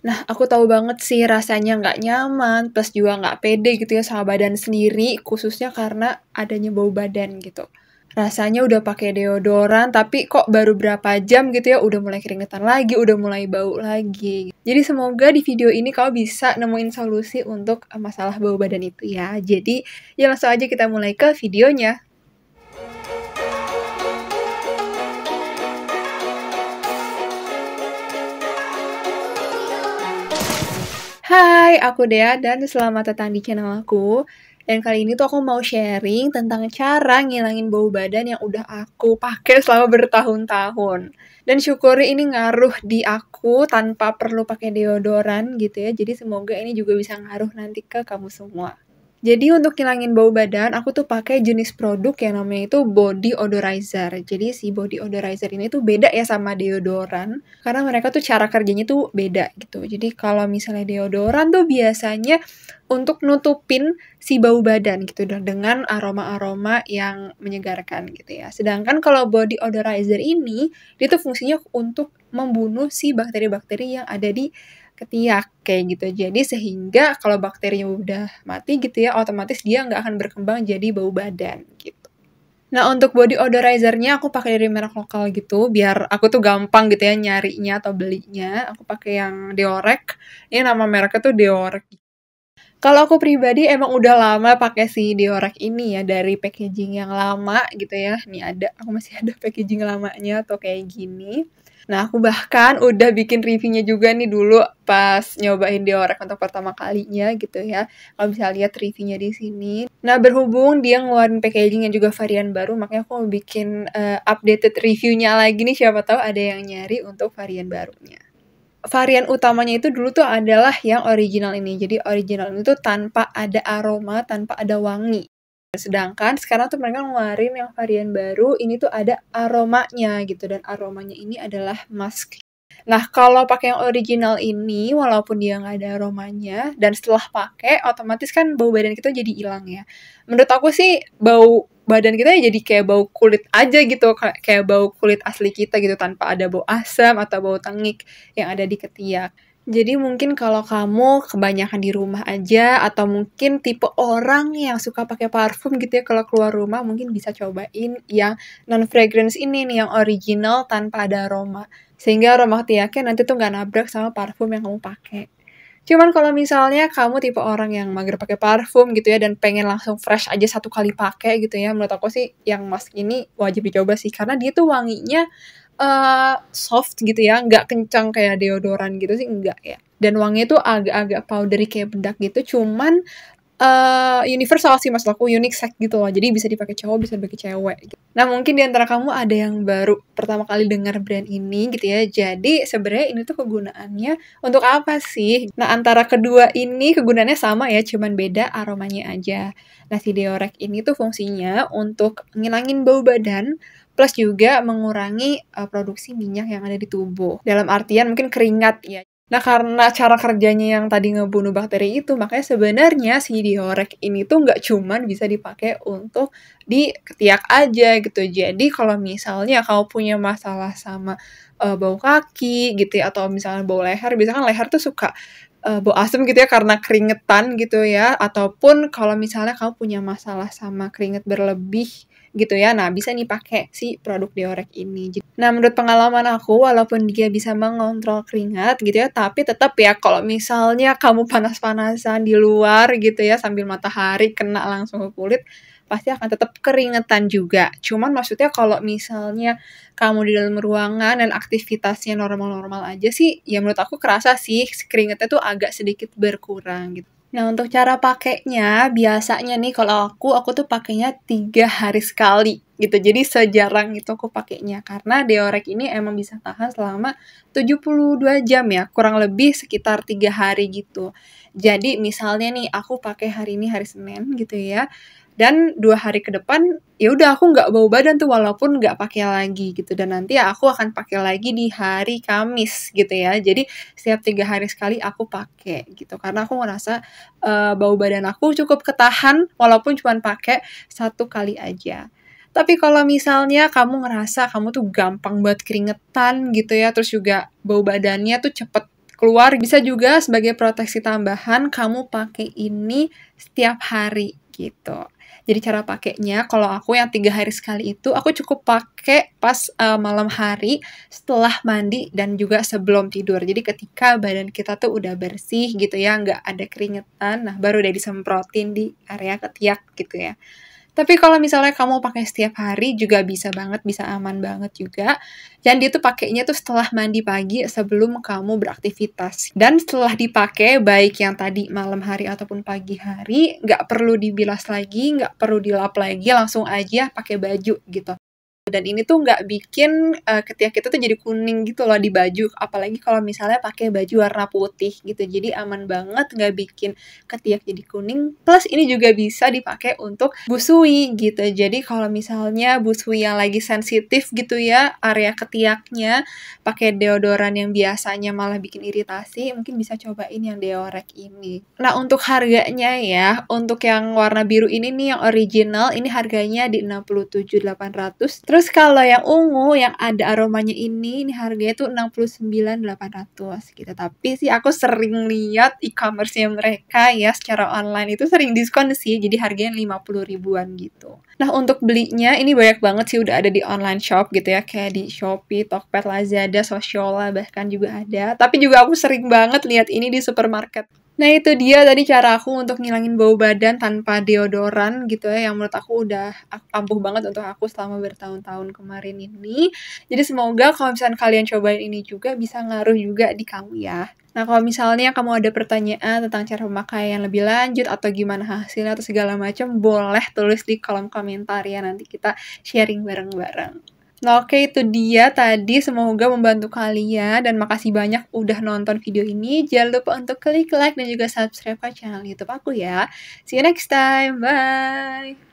Nah, aku tahu banget sih rasanya nggak nyaman, plus juga nggak pede gitu ya sama badan sendiri, khususnya karena adanya bau badan gitu. Rasanya udah pakai deodoran, tapi kok baru berapa jam gitu ya, udah mulai keringetan lagi, udah mulai bau lagi. Jadi semoga di video ini kamu bisa nemuin solusi untuk masalah bau badan itu ya. Jadi ya langsung aja kita mulai ke videonya. Hai, aku Dea dan selamat datang di channel aku. Dan kali ini tuh aku mau sharing tentang cara ngilangin bau badan yang udah aku pakai selama bertahun-tahun. Dan syukuri ini ngaruh di aku tanpa perlu pakai deodoran gitu ya. Jadi semoga ini juga bisa ngaruh nanti ke kamu semua. Jadi untuk ngilangin bau badan, aku tuh pakai jenis produk yang namanya itu body odorizer. Jadi si body odorizer ini tuh beda ya sama deodoran, karena mereka tuh cara kerjanya tuh beda gitu. Jadi kalau misalnya deodoran tuh biasanya untuk nutupin si bau badan gitu dengan aroma-aroma yang menyegarkan gitu ya. Sedangkan kalau body odorizer ini, dia tuh fungsinya untuk membunuh si bakteri-bakteri yang ada di ketiak kayak gitu. Jadi sehingga kalau bakterinya udah mati gitu ya, otomatis dia nggak akan berkembang jadi bau badan gitu. Nah, untuk body odorizernya aku pakai dari merek lokal gitu, biar aku tuh gampang gitu ya nyarinya atau belinya. Aku pakai yang Deorek. Ini nama mereknya tuh Deorek. Kalau aku pribadi emang udah lama pakai si Deorek ini ya, dari packaging yang lama gitu ya. Nih ada, aku masih ada packaging lamanya atau kayak gini. Nah, aku bahkan udah bikin reviewnya juga nih dulu pas nyobain Deorek untuk pertama kalinya gitu ya. Kalau bisa lihat reviewnya di sini. Nah, berhubung dia ngeluarin packaging yang juga varian baru, makanya aku mau bikin updated reviewnya lagi nih. Siapa tahu ada yang nyari untuk varian barunya. Varian utamanya itu dulu tuh adalah yang original ini. Jadi original ini tuh tanpa ada aroma, tanpa ada wangi. Sedangkan sekarang tuh mereka ngeluarin yang varian baru, ini tuh ada aromanya gitu, dan aromanya ini adalah musk. Nah, kalau pakai yang original ini, walaupun dia nggak ada aromanya, dan setelah pakai, otomatis kan bau badan kita jadi hilang ya. Menurut aku sih, bau badan kita jadi kayak bau kulit aja gitu, kayak bau kulit asli kita gitu, tanpa ada bau asam atau bau tengik yang ada di ketiak. Jadi mungkin kalau kamu kebanyakan di rumah aja, atau mungkin tipe orang yang suka pakai parfum gitu ya kalau keluar rumah, mungkin bisa cobain yang non-fragrance ini nih, yang original tanpa ada aroma. Sehingga aroma ketiaknya nanti tuh nggak nabrak sama parfum yang kamu pakai. Cuman kalau misalnya kamu tipe orang yang mager pakai parfum gitu ya, dan pengen langsung fresh aja satu kali pakai gitu ya, menurut aku sih yang mask ini wajib dicoba sih, karena dia tuh wanginya soft gitu ya, nggak kencang kayak deodoran gitu sih, enggak ya. Dan wanginya tuh agak-agak powdery kayak bedak gitu, cuman universal sih maksud aku, unisex gitu loh. Jadi bisa dipakai cowok, bisa dipakai cewek. Gitu. Nah, mungkin di antara kamu ada yang baru pertama kali dengar brand ini gitu ya. Jadi sebenarnya ini tuh kegunaannya untuk apa sih? Nah, antara kedua ini kegunaannya sama ya, cuman beda aromanya aja. Nah, si Deorek ini tuh fungsinya untuk ngilangin bau badan, plus juga mengurangi produksi minyak yang ada di tubuh. Dalam artian mungkin keringat ya. Nah, karena cara kerjanya yang tadi ngebunuh bakteri itu, makanya sebenarnya si Diorek ini tuh nggak cuman bisa dipakai untuk di ketiak aja gitu. Jadi kalau misalnya kamu punya masalah sama bau kaki gitu ya, atau misalnya bau leher, biasanya kan leher tuh suka bau asem gitu ya karena keringetan gitu ya, ataupun kalau misalnya kamu punya masalah sama keringet berlebih gitu ya. Nah, bisa nih pakai si produk Deorek ini. Nah, menurut pengalaman aku, walaupun dia bisa mengontrol keringat gitu ya, tapi tetap ya kalau misalnya kamu panas-panasan di luar gitu ya, sambil matahari kena langsung ke kulit, pasti akan tetap keringetan juga. Cuman maksudnya kalau misalnya kamu di dalam ruangan dan aktivitasnya normal-normal aja sih, ya menurut aku kerasa sih keringetnya tuh agak sedikit berkurang gitu. Nah, untuk cara pakainya, biasanya nih kalau aku tuh pakainya 3 hari sekali gitu. Jadi sejarang itu aku pakainya. Karena Deorek ini emang bisa tahan selama 72 jam ya, kurang lebih sekitar 3 hari gitu. Jadi misalnya nih aku pakai hari ini hari Senin gitu ya, dan 2 hari ke depan ya udah aku nggak bau badan tuh walaupun nggak pakai lagi gitu, dan nanti ya aku akan pakai lagi di hari Kamis gitu ya. Jadi setiap 3 hari sekali aku pakai gitu, karena aku ngerasa bau badan aku cukup ketahan walaupun cuma pakai 1 kali aja. Tapi kalau misalnya kamu ngerasa kamu tuh gampang banget keringetan gitu ya, terus juga bau badannya tuh cepet keluar. Bisa juga sebagai proteksi tambahan kamu pakai ini setiap hari gitu. Jadi cara pakainya, kalau aku yang 3 hari sekali itu, aku cukup pakai pas malam hari setelah mandi dan juga sebelum tidur. Jadi ketika badan kita tuh udah bersih gitu ya, nggak ada keringetan, nah baru deh disemprotin di area ketiak gitu ya. Tapi kalau misalnya kamu pakai setiap hari juga bisa banget, bisa aman banget juga. Dan dia tuh pakainya tuh setelah mandi pagi sebelum kamu beraktivitas. Dan setelah dipakai, baik yang tadi malam hari ataupun pagi hari, nggak perlu dibilas lagi, nggak perlu dilap lagi, langsung aja pakai baju gitu. Dan ini tuh nggak bikin ketiak kita tuh jadi kuning gitu loh di baju, apalagi kalau misalnya pakai baju warna putih gitu. Jadi aman banget, nggak bikin ketiak jadi kuning. Plus ini juga bisa dipakai untuk busui gitu. Jadi kalau misalnya busui yang lagi sensitif gitu ya, area ketiaknya, pakai deodoran yang biasanya malah bikin iritasi, mungkin bisa cobain yang Deorek ini. Nah untuk harganya ya, untuk yang warna biru ini nih yang original, ini harganya di 67.800. Terus kalau yang ungu yang ada aromanya ini harganya tuh 69.800 gitu. Tapi sih aku sering lihat e-commerce-nya mereka ya secara online itu sering diskon sih, jadi harganya 50 ribuan gitu. Nah untuk belinya ini banyak banget sih udah ada di online shop gitu ya, kayak di Shopee, Tokped, Lazada, Sociolla bahkan juga ada. Tapi juga aku sering banget lihat ini di supermarket. Nah itu dia tadi cara aku untuk ngilangin bau badan tanpa deodoran gitu ya, yang menurut aku udah ampuh banget untuk aku selama bertahun-tahun kemarin ini. Jadi semoga kalau misalnya kalian cobain ini juga bisa ngaruh juga di kamu ya. Nah kalau misalnya kamu ada pertanyaan tentang cara pemakaian lebih lanjut atau gimana hasilnya atau segala macam, boleh tulis di kolom komentar ya, nanti kita sharing bareng-bareng. Nah oke itu dia tadi, semoga membantu kalian dan makasih banyak udah nonton video ini. Jangan lupa untuk klik like dan juga subscribe ke channel YouTube aku ya. See you next time, bye!